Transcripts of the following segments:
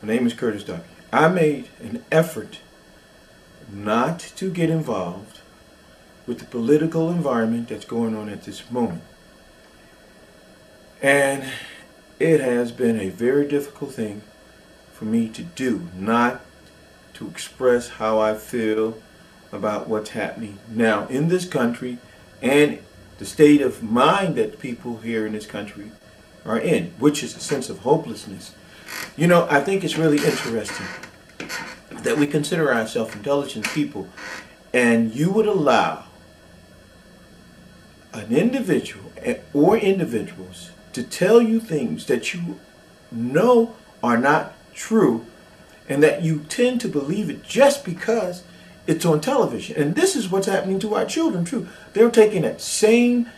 My name is Curtis Duffy. I made an effort not to get involved with the political environment that's going on at this moment. And it has been a very difficult thing for me to do, not to express how I feel about what's happening now in this country and the state of mind that people here in this country are in, which is a sense of hopelessness. You know, I think it's really interesting that we consider ourselves intelligent people, and you would allow an individual or individuals to tell you things that you know are not true, and that you tend to believe it just because it's on television. And this is what's happening to our children too. They're taking that same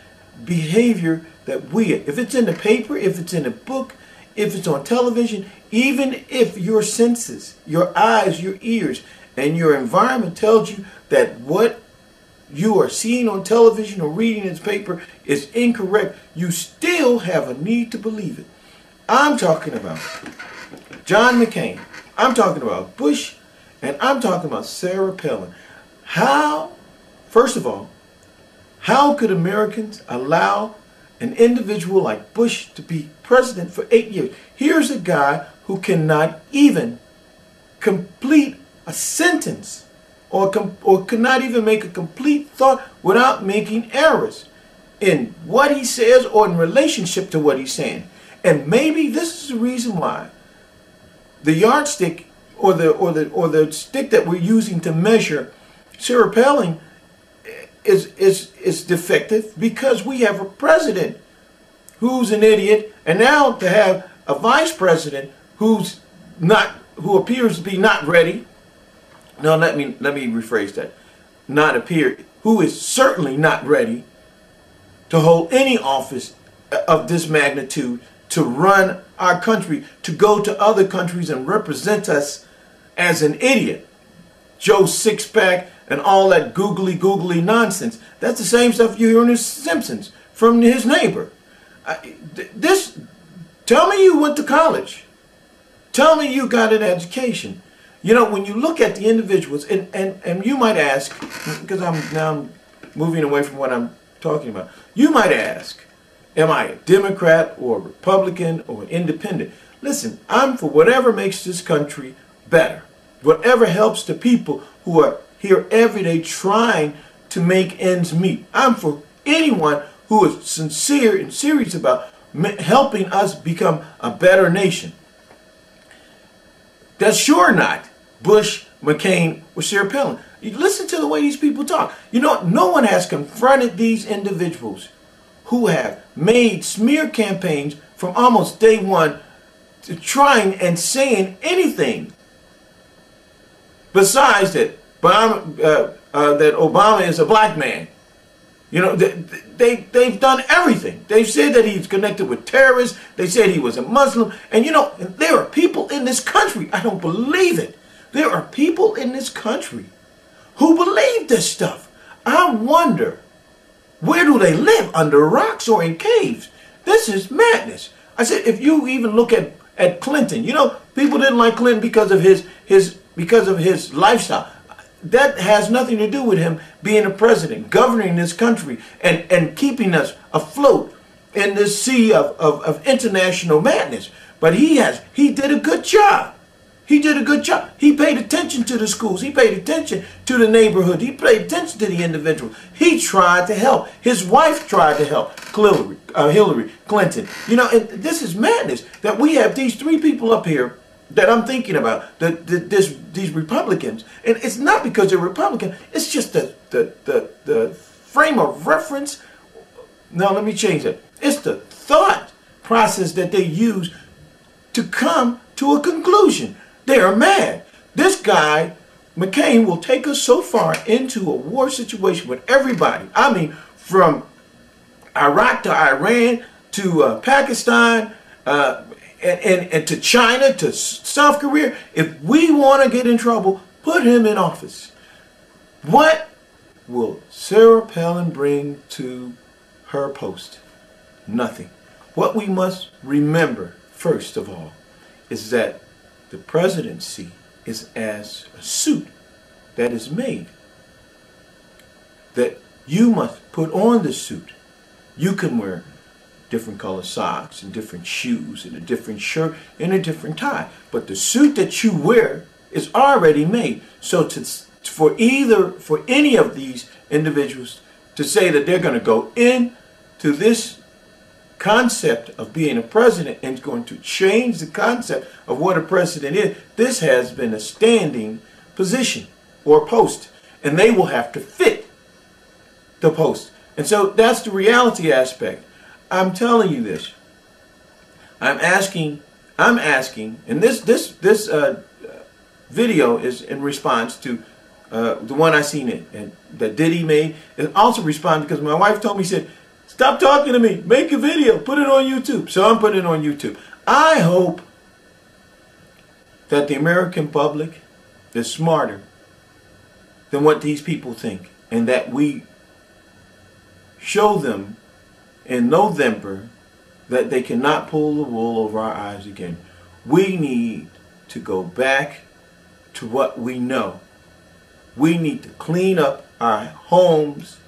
behavior that we, if it's in the paper, if it's in a book, if it's on television, even if your senses, your eyes, your ears, and your environment tells you that what you are seeing on television or reading in this paper is incorrect, you still have a need to believe it. I'm talking about John McCain. I'm talking about Bush, and I'm talking about Sarah Palin. How, first of all, how could Americans allow an individual like Bush to be president for 8 years? Here's a guy who cannot even complete a sentence or could not even make a complete thought without making errors in what he says or in relationship to what he's saying. And maybe this is the reason why the yardstick or the stick that we're using to measure Sarah Palin is defective, because we have a president who's an idiot, and now to have a vice president who appears to be not ready. No, let me rephrase that. Who is certainly not ready to hold any office of this magnitude, to run our country, to go to other countries and represent us as an idiot. Joe Sixpack and all that googly nonsense. That's the same stuff you hear in The Simpsons from his neighbor. Tell me you went to college. Tell me you got an education. You know, when you look at the individuals, and you might ask, because I'm moving away from what I'm talking about, you might ask, am I a Democrat or a Republican or an independent? Listen, I'm for whatever makes this country better, whatever helps the people who are here every day trying to make ends meet. I'm for anyone who is sincere and serious about helping us become a better nation. That's sure not Bush, McCain, or Sarah Palin. You listen to the way these people talk. You know, no one has confronted these individuals who have made smear campaigns from almost day one to trying and saying anything besides that Obama is a black man. You know, they've done everything. They've said that he's connected with terrorists. They said he was a Muslim. And, you know, there are people in this country, I don't believe it. There are people in this country who believe this stuff. I wonder, where do they live? Under rocks or in caves? This is madness. I said, if you even look at Clinton, you know, people didn't like Clinton because of his lifestyle. That has nothing to do with him being a president, governing this country, and keeping us afloat in this sea of international madness. But he did a good job. He did a good job. He paid attention to the schools. He paid attention to the neighborhood. He paid attention to the individual. He tried to help. His wife tried to help, Hillary Clinton. You know, and this is madness that we have these three people up here that I'm thinking about, these Republicans. And it's not because they're Republican. It's just the frame of reference. No, let me change that. It's the thought process that they use to come to a conclusion. They are mad. This guy, McCain, will take us so far into a war situation with everybody. I mean, from Iraq to Iran to Pakistan and to China to South Korea. If we want to get in trouble, put him in office. What will Sarah Palin bring to her post? Nothing. What we must remember, first of all, is that the presidency is as a suit that is made. That you must put on the suit. You can wear different color socks and different shoes and a different shirt and a different tie. But the suit that you wear is already made. So for any of these individuals to say that they're going to go into this concept of being a president and going to change the concept of what a president is, this has been a standing position or post, and they will have to fit the post. And so that's the reality aspect. I'm telling you this. I'm asking, and this video is in response to the one I seen that Diddy made. And also responded because my wife told me, she said, stop talking to me, make a video, put it on YouTube. So I'm putting it on YouTube. I hope that the American public is smarter than what these people think, and that we show them in November that they cannot pull the wool over our eyes again. We need to go back to what we know. We need to clean up our homes.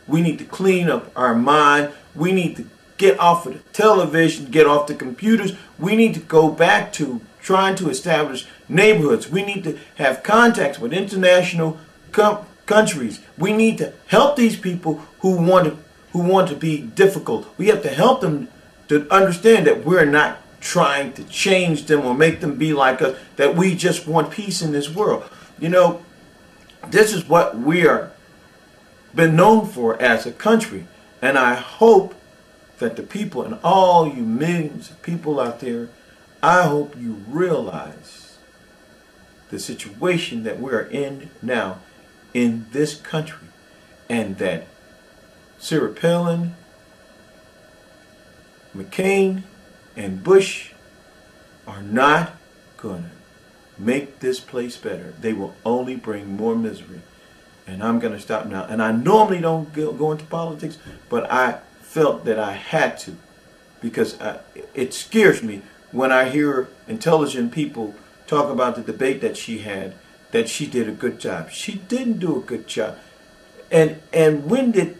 We need to clean up our mind. We need to get off of the television, get off the computers. We need to go back to trying to establish neighborhoods. We need to have contacts with international countries. We need to help these people who want to be difficult. We have to help them to understand that we're not trying to change them or make them be like us, that we just want peace in this world. You know, this is what we are been known for as a country. And I hope that the people, and all you millions of people out there, I hope you realize the situation that we are in now in this country, and that Sarah Palin, Cain, and Bush are not going to make this place better. They will only bring more misery. And I'm going to stop now. And I normally don't go into politics, but I felt that I had to, because it scares me when I hear intelligent people talk about the debate that she had, that she did a good job. She didn't do a good job. And when did